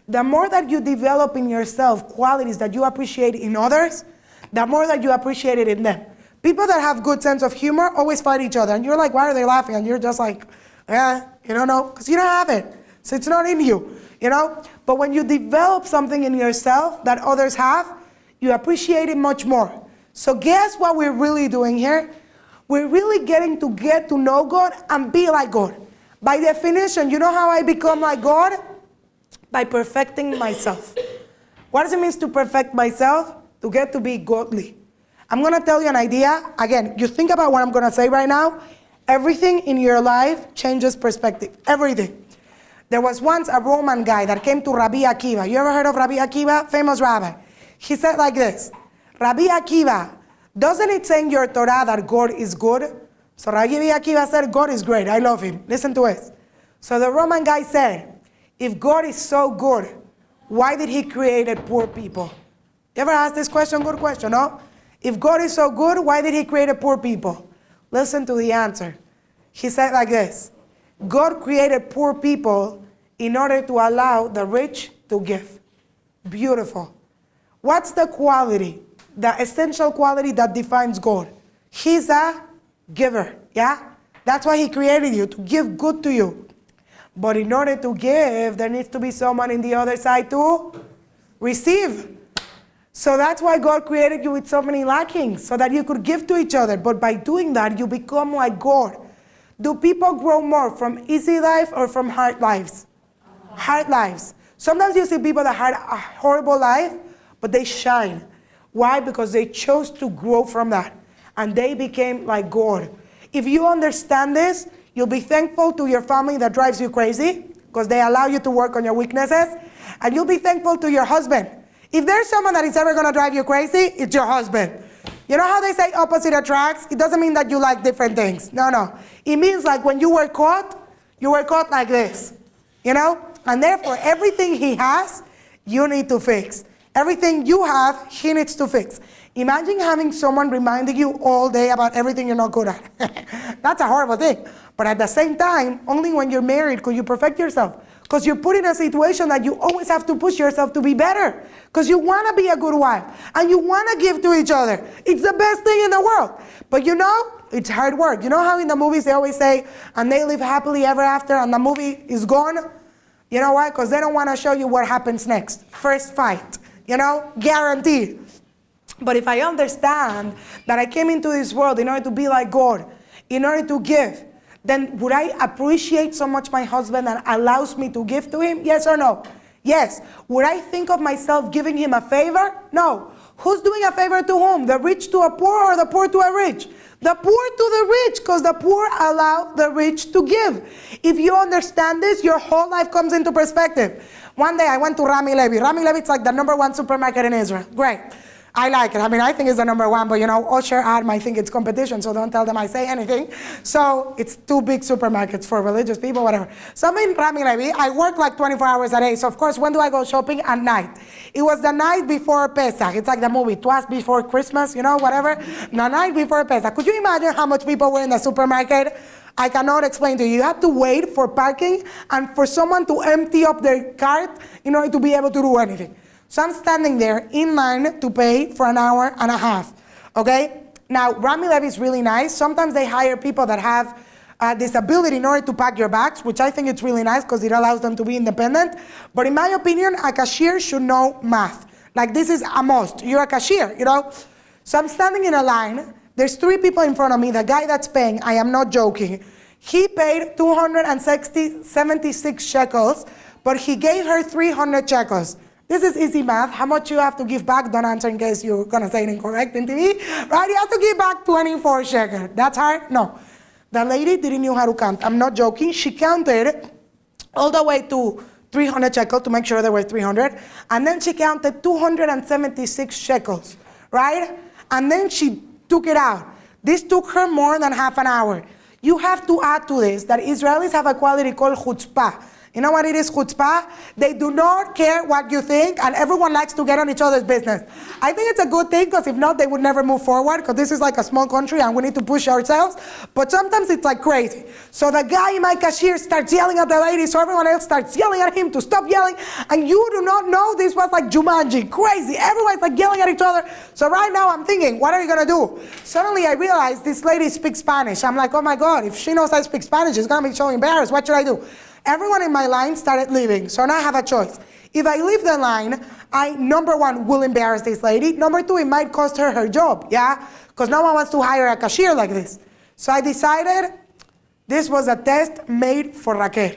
A: The more that you develop in yourself qualities that you appreciate in others, the more that you appreciate it in them. People that have good sense of humor always fight each other. And you're like, why are they laughing? And you're just like, you don't know, because you don't have it. So it's not in you, But when you develop something in yourself that others have, you appreciate it much more. So guess what we're really doing here? We're really getting to know God and be like God. By definition, you know how I become like God? By perfecting myself. What does it mean to perfect myself? To get to be godly. I'm going to tell you an idea. Again, you think about what I'm going to say right now. Everything in your life changes perspective. Everything. There was once a Roman guy that came to Rabbi Akiva. You ever heard of Rabbi Akiva? Famous rabbi. He said like this, Rabbi Akiva, doesn't it say in your Torah that God is good? So Rabbi Akiva said, God is great. I love Him. Listen to it. So the Roman guy said, if God is so good, why did He create poor people? You ever asked this question? Good question, no? If God is so good, why did He create poor people? Listen to the answer. He said like this, God created poor people in order to allow the rich to give. Beautiful. What's the quality, the essential quality that defines God? He's a giver, yeah? That's why He created you, to give good to you. But in order to give, there needs to be someone in the other side to receive. So that's why God created you with so many lackings, so that you could give to each other. But by doing that, you become like God. Do people grow more from easy life or from hard lives? Hard lives. Sometimes you see people that had a horrible life, but they shine. Why? Because they chose to grow from that, and they became like God. If you understand this, you'll be thankful to your family that drives you crazy, because they allow you to work on your weaknesses, and you'll be thankful to your husband. If there's someone that is ever going to drive you crazy, it's your husband. You know how they say opposite attracts? It doesn't mean that you like different things. No. It means like when you were caught like this. You know? And therefore, everything he has, you need to fix. Everything you have, he needs to fix. Imagine having someone reminding you all day about everything you're not good at. That's a horrible thing. But at the same time, only when you're married could you perfect yourself. Because you're put in a situation that you always have to push yourself to be better. Because you want to be a good wife. And you want to give to each other. It's the best thing in the world. But you know, it's hard work. You know how in the movies they always say, and they live happily ever after, and the movie is gone? You know why? Because they don't want to show you what happens next. First fight. You know? Guaranteed. But if I understand that I came into this world in order to be like God, in order to give, then would I appreciate so much my husband that allows me to give to him? Yes or no? Yes. Would I think of myself giving him a favor? No. Who's doing a favor to whom? The rich to a poor or the poor to a rich? The poor to the rich, because the poor allow the rich to give. If you understand this, your whole life comes into perspective. One day I went to Rami Levy. Rami Levy is like the #1 supermarket in Israel. Great. I like it. I mean, I think it's the #1, but you know, Osher Ad might think it's competition, so don't tell them I say anything. So it's 2 big supermarkets for religious people, whatever. So I'm in Rami Levy. I work like 24 hours a day. So of course, when do I go shopping? At night. It was the night before Pesach. It's like the movie, twice before Christmas, you know, whatever. The night before Pesach. Could you imagine how much people were in the supermarket? I cannot explain to you. You have to wait for parking and for someone to empty up their cart in order to be able to do anything. So I'm standing there in line to pay for an hour and a half, okay? Now, Rami Levy is really nice. Sometimes they hire people that have this ability in order to pack your bags, which I think it's really nice because it allows them to be independent. But in my opinion, a cashier should know math. Like, this is a must. You're a cashier, you know? So I'm standing in a line. There's 3 people in front of me. The guy that's paying, I am not joking, he paid 276 shekels, but he gave her 300 shekels. This is easy math. How much you have to give back? Don't answer in case you're going to say it incorrect in TV. Right? You have to give back 24 shekels. That's hard? No. The lady didn't know how to count. I'm not joking. She counted all the way to 300 shekels to make sure there were 300. And then she counted 276 shekels. Right? And then she took it out. This took her more than half an hour. You have to add to this that Israelis have a quality called chutzpah. You know what it is, chutzpah? They do not care what you think, and everyone likes to get on each other's business. I think it's a good thing, because if not, they would never move forward, because this is like a small country, and we need to push ourselves. But sometimes it's like crazy. So the guy in my cashier starts yelling at the lady, so everyone else starts yelling at him to stop yelling, and you do not know this was like Jumanji, crazy. Everyone's like yelling at each other. So right now I'm thinking, what are you going to do? Suddenly I realize this lady speaks Spanish. I'm like, oh my God, if she knows I speak Spanish, she's going to be so embarrassed. What should I do? Everyone in my line started leaving, so now I have a choice. If I leave the line, I, #1, will embarrass this lady. #2, it might cost her her job, yeah? Because no one wants to hire a cashier like this. So I decided this was a test made for Raquel.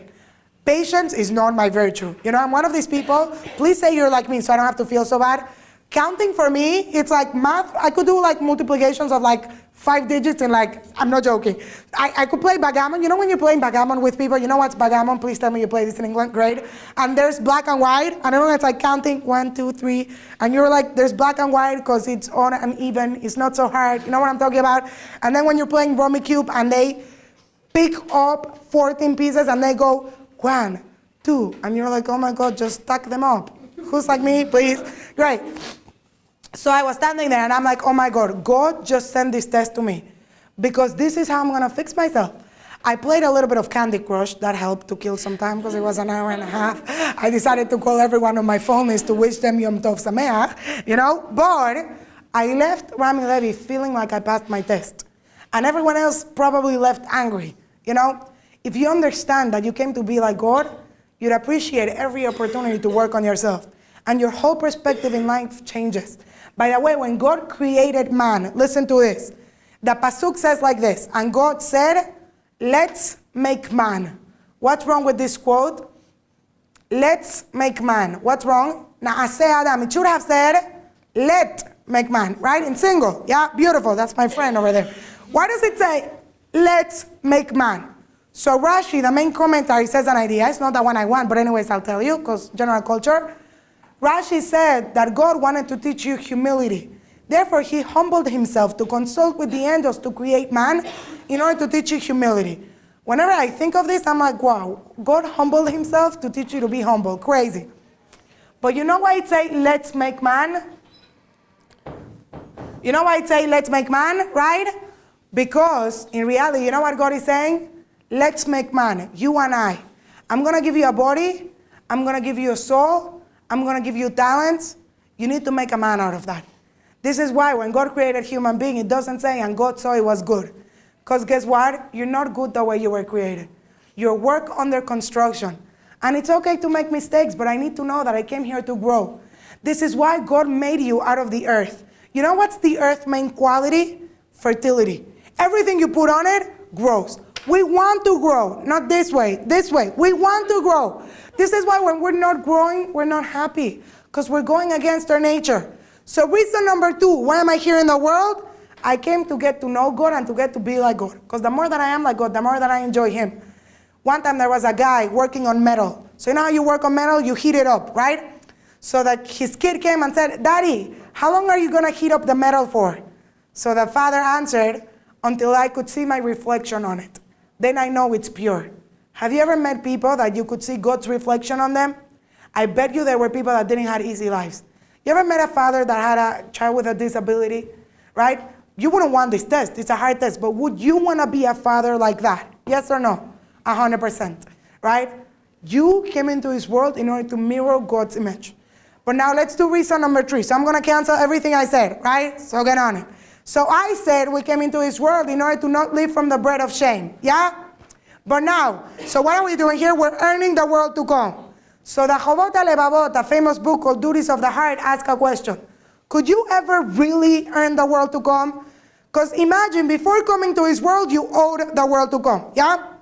A: Patience is not my virtue. You know, I'm one of these people. Please say you're like me so I don't have to feel so bad. Counting for me, it's like math. I could do like multiplications of like 5 digits and like, I'm not joking. I could play backgammon. You know when you're playing backgammon with people, you know what's backgammon? Please tell me you play this in England. Great. And there's black and white. And everyone's like counting 1, 2, 3. And you're like, there's black and white because it's odd and even. It's not so hard. You know what I'm talking about? And then when you're playing Rummikub and they pick up 14 pieces and they go 1, 2. And you're like, oh my God, just stack them up. Who's like me, please? Great. So I was standing there and I'm like, oh my God, God just sent this test to me because this is how I'm going to fix myself. I played a little bit of Candy Crush. That helped to kill some time because it was an hour and a half. I decided to call everyone on my phone list to wish them Yom Tov Sameach, you know. But I left Rami Levy feeling like I passed my test. And everyone else probably left angry, you know. If you understand that you came to be like God, you'd appreciate every opportunity to work on yourself. And your whole perspective in life changes. By the way, when God created man, listen to this. The Pasuk says like this, and God said, let's make man. What's wrong with this quote? Let's make man. What's wrong? Na'aseh Adam. It should have said, let make man, right? In single. Yeah, beautiful. That's my friend over there. Why does it say, let's make man? So Rashi, the main commentary, says an idea. It's not the one I want, but anyways, I'll tell you, because general culture. Rashi said that God wanted to teach you humility. Therefore, he humbled himself to consult with the angels to create man in order to teach you humility. Whenever I think of this, I'm like, wow, God humbled himself to teach you to be humble. Crazy. But you know why it say, let's make man? You know why it say, let's make man, right? Because in reality, you know what God is saying? Let's make man, you and I. I'm going to give you a body. I'm going to give you a soul. I'm going to give you talents. You need to make a man out of that. This is why when God created human being, it doesn't say, and God saw it was good. Because guess what? You're not good the way you were created. You're work under construction. And it's okay to make mistakes, but I need to know that I came here to grow. This is why God made you out of the earth. You know what's the earth's main quality? Fertility. Everything you put on it grows. We want to grow, not this way, this way. We want to grow. This is why when we're not growing, we're not happy, because we're going against our nature. So reason number 2, why am I here in the world? I came to get to know God and to get to be like God. Because the more that I am like God, the more that I enjoy him. One time there was a guy working on metal. So you know how you work on metal? You heat it up, right? So that his kid came and said, Daddy, how long are you going to heat up the metal for? So the father answered, until I could see my reflection on it. Then I know it's pure. Have you ever met people that you could see God's reflection on them? I bet you there were people that didn't have easy lives. You ever met a father that had a child with a disability, right? You wouldn't want this test. It's a hard test. But would you want to be a father like that? Yes or no? 100%, right? You came into this world in order to mirror God's image. But now let's do reason number 3. So I'm going to cancel everything I said, right? So get on it. So I said we came into this world in order to not live from the bread of shame. Yeah? But now, so what are we doing here? We're earning the world to come. So the Chovot HaLevavot, a famous book called Duties of the Heart, asks a question. Could you ever really earn the world to come? Because imagine, before coming to this world, you owed the world to come. Yeah?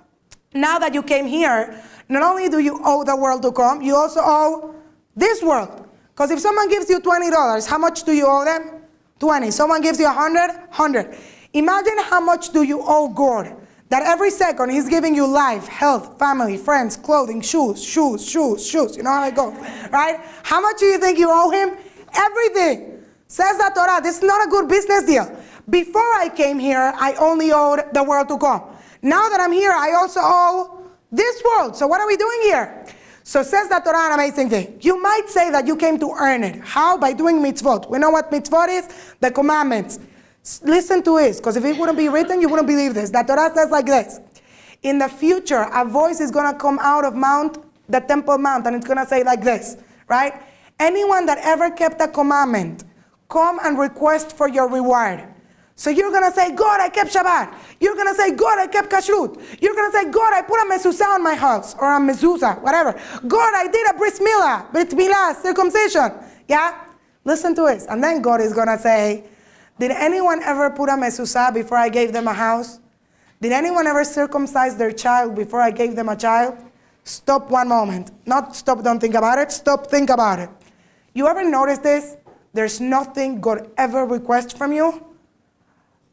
A: Now that you came here, not only do you owe the world to come, you also owe this world. Because if someone gives you $20, how much do you owe them? 20. Someone gives you 100, 100. Imagine how much do you owe God. That every second he's giving you life, health, family, friends, clothing, shoes. You know how it goes, right? How much do you think you owe him? Everything. Says the Torah, this is not a good business deal. Before I came here, I only owed the world to come. Now that I'm here, I also owe this world. So what are we doing here? So says the Torah an amazing thing. You might say that you came to earn it. How? By doing mitzvot. We know what mitzvot is? The commandments. Listen to this, because if it wouldn't be written, you wouldn't believe this. The Torah says like this. In the future, a voice is going to come out of the Temple Mount, and it's going to say like this, right? Anyone that ever kept a commandment, come and request for your reward. So you're going to say, God, I kept Shabbat. You're going to say, God, I kept Kashrut. You're going to say, God, I put a mezuzah on my house, or a mezuzah, whatever. God, I did a brit milah, circumcision. Yeah? Listen to this. And then God is going to say, did anyone ever put a mezuzah before I gave them a house? Did anyone ever circumcise their child before I gave them a child? Stop one moment. Not stop, don't think about it. Stop, think about it. You ever notice this? There's nothing God ever requests from you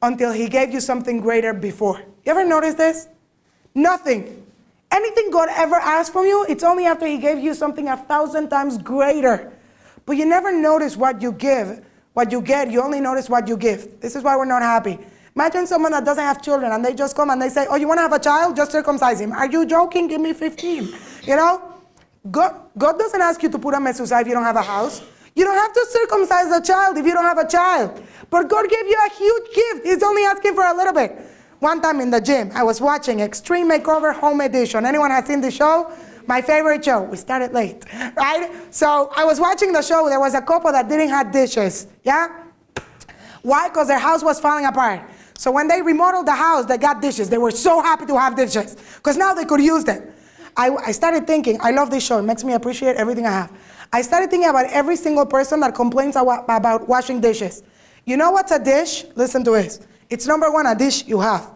A: until he gave you something greater before. You ever notice this? Nothing. Anything God ever asked from you, it's only after he gave you something 1,000 times greater. But you never notice what you give, what you get. You only notice what you give. This is why we're not happy. Imagine someone that doesn't have children and they just come and they say, oh, you want to have a child? Just circumcise him. Are you joking? Give me 15. You know? God doesn't ask you to put a mezuzah if you don't have a house. You don't have to circumcise a child if you don't have a child. But God gave you a huge gift. He's only asking for a little bit. One time in the gym, I was watching Extreme Makeover Home Edition. Anyone has seen the show? My favorite show. We started late, right? So I was watching the show. There was a couple that didn't have dishes. Yeah? Why? Because their house was falling apart. So when they remodeled the house, they got dishes. They were so happy to have dishes because now they could use them. I started thinking, I love this show. It makes me appreciate everything I have. I started thinking about every single person that complains about washing dishes. You know what's a dish? Listen to this. It's number 1, a dish you have.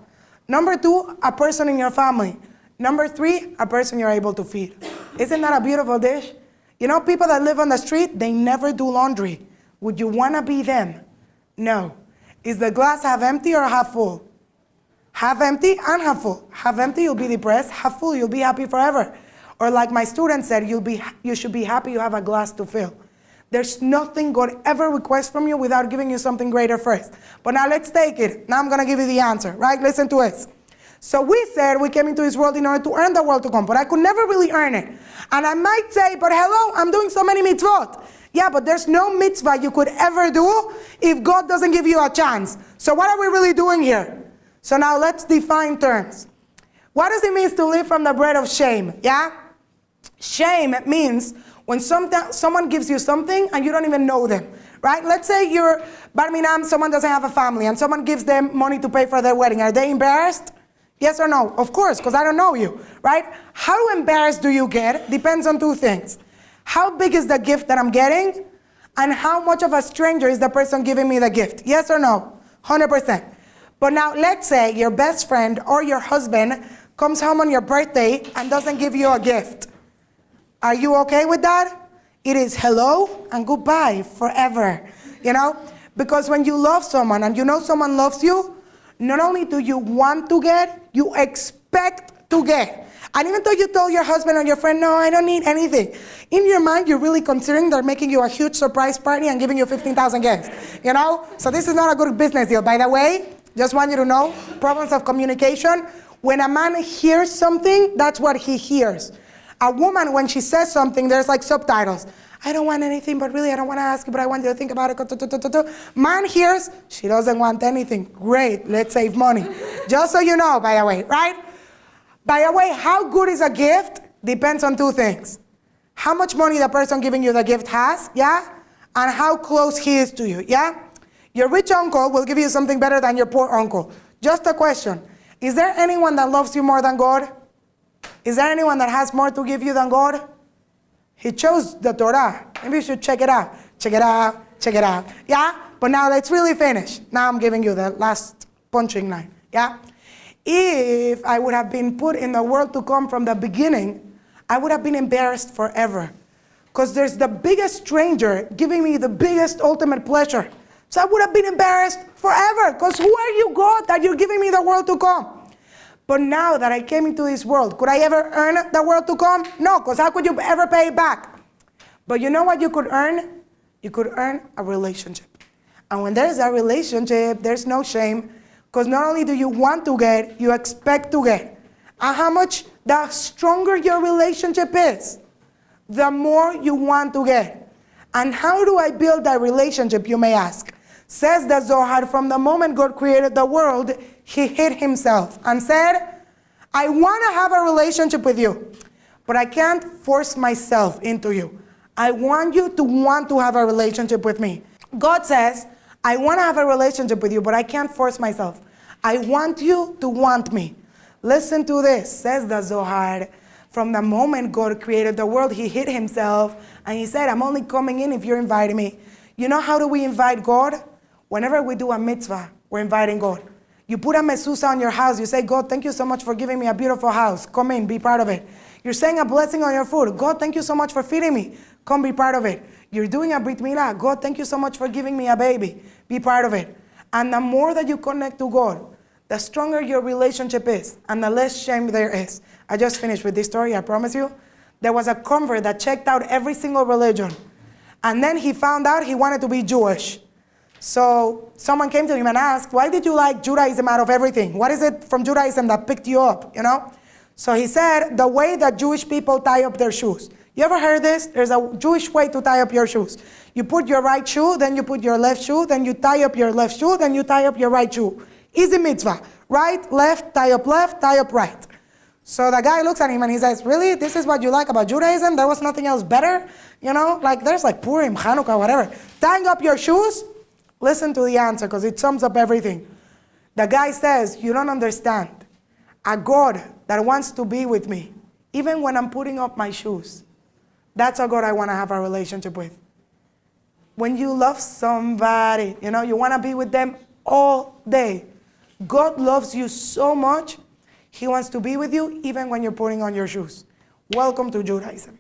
A: Number 2, a person in your family. Number 3, a person you're able to feed. Isn't that a beautiful dish? You know, people that live on the street, they never do laundry. Would you want to be them? No. Is the glass half empty or half full? Half empty and half full. Half empty, you'll be depressed. Half full, you'll be happy forever. Or like my student said, you should be happy you have a glass to fill. There's nothing God ever requests from you without giving you something greater first. But now let's take it. Now I'm going to give you the answer, right? Listen to it. So we said we came into this world in order to earn the world to come, but I could never really earn it. And I might say, but hello, I'm doing so many mitzvot. Yeah, but there's no mitzvah you could ever do if God doesn't give you a chance. So what are we really doing here? So now let's define terms. What does it mean to live from the bread of shame? Yeah? Shame means when someone gives you something and you don't even know them, right? Let's say you're bar minan, someone doesn't have a family, and someone gives them money to pay for their wedding. Are they embarrassed? Yes or no? Of course, because I don't know you, right? How embarrassed do you get? Depends on two things. How big is the gift that I'm getting? And how much of a stranger is the person giving me the gift? Yes or no? 100%. But now let's say your best friend or your husband comes home on your birthday and doesn't give you a gift. Are you okay with that? It is hello and goodbye forever, Because when you love someone and you know someone loves you, not only do you want to get, you expect to get. And even though you told your husband or your friend, no, I don't need anything, in your mind, you're really considering they're making you a huge surprise party and giving you 15,000 gifts, So this is not a good business deal. By the way, just want you to know, problems of communication, when a man hears something, that's what he hears. A woman, when she says something, there's like subtitles. I don't want anything, but really I don't want to ask you, but I want you to think about it. Man hears, she doesn't want anything. Great, let's save money. Just so you know, by the way, right? By the way, how good is a gift depends on two things. How much money the person giving you the gift has, yeah? And how close he is to you, yeah? Your rich uncle will give you something better than your poor uncle. Just a question. Is there anyone that loves you more than God? Is there anyone that has more to give you than God? He chose the Torah. Maybe you should check it out. Check it out. Check it out. Yeah? But now let's really finish. Now I'm giving you the last punching line. Yeah? If I would have been put in the world to come from the beginning, I would have been embarrassed forever. Because there's the biggest stranger giving me the biggest ultimate pleasure. So I would have been embarrassed forever. Because who are you, God, that you're giving me the world to come? But now that I came into this world, could I ever earn the world to come? No, because how could you ever pay it back? But you know what you could earn? You could earn a relationship. And when there's a relationship, there's no shame. Because not only do you want to get, you expect to get. And how much the stronger your relationship is, the more you want to get. And how do I build that relationship, you may ask? Says the Zohar, from the moment God created the world, he hid himself and said, I want to have a relationship with you, but I can't force myself into you. I want you to have a relationship with me. God says, I want to have a relationship with you, but I can't force myself. I want you to want me. Listen to this, says the Zohar. From the moment God created the world, he hid himself, and he said, I'm only coming in if you're inviting me. You know how do we invite God? Whenever we do a mitzvah, we're inviting God. You put a mezuzah on your house. You say, God, thank you so much for giving me a beautiful house. Come in, be part of it. You're saying a blessing on your food. God, thank you so much for feeding me. Come be part of it. You're doing a brit milah. God, thank you so much for giving me a baby. Be part of it. And the more that you connect to God, the stronger your relationship is and the less shame there is. I just finished with this story, I promise you. There was a convert that checked out every single religion. And then he found out he wanted to be Jewish. So someone came to him and asked, why did you like Judaism out of everything? What is it from Judaism that picked you up, So he said, the way that Jewish people tie up their shoes. You ever heard this? There's a Jewish way to tie up your shoes. You put your right shoe, then you put your left shoe, then you tie up your left shoe, then you tie up your right shoe. Easy mitzvah. Right, left, tie up right. So the guy looks at him and he says, really? This is what you like about Judaism? There was nothing else better? There's like Purim, Hanukkah, whatever. Tying up your shoes? Listen to the answer because it sums up everything. The guy says, you don't understand. A God that wants to be with me, even when I'm putting up my shoes. That's a God I want to have a relationship with. When you love somebody, you want to be with them all day. God loves you so much, he wants to be with you even when you're putting on your shoes. Welcome to Judaism.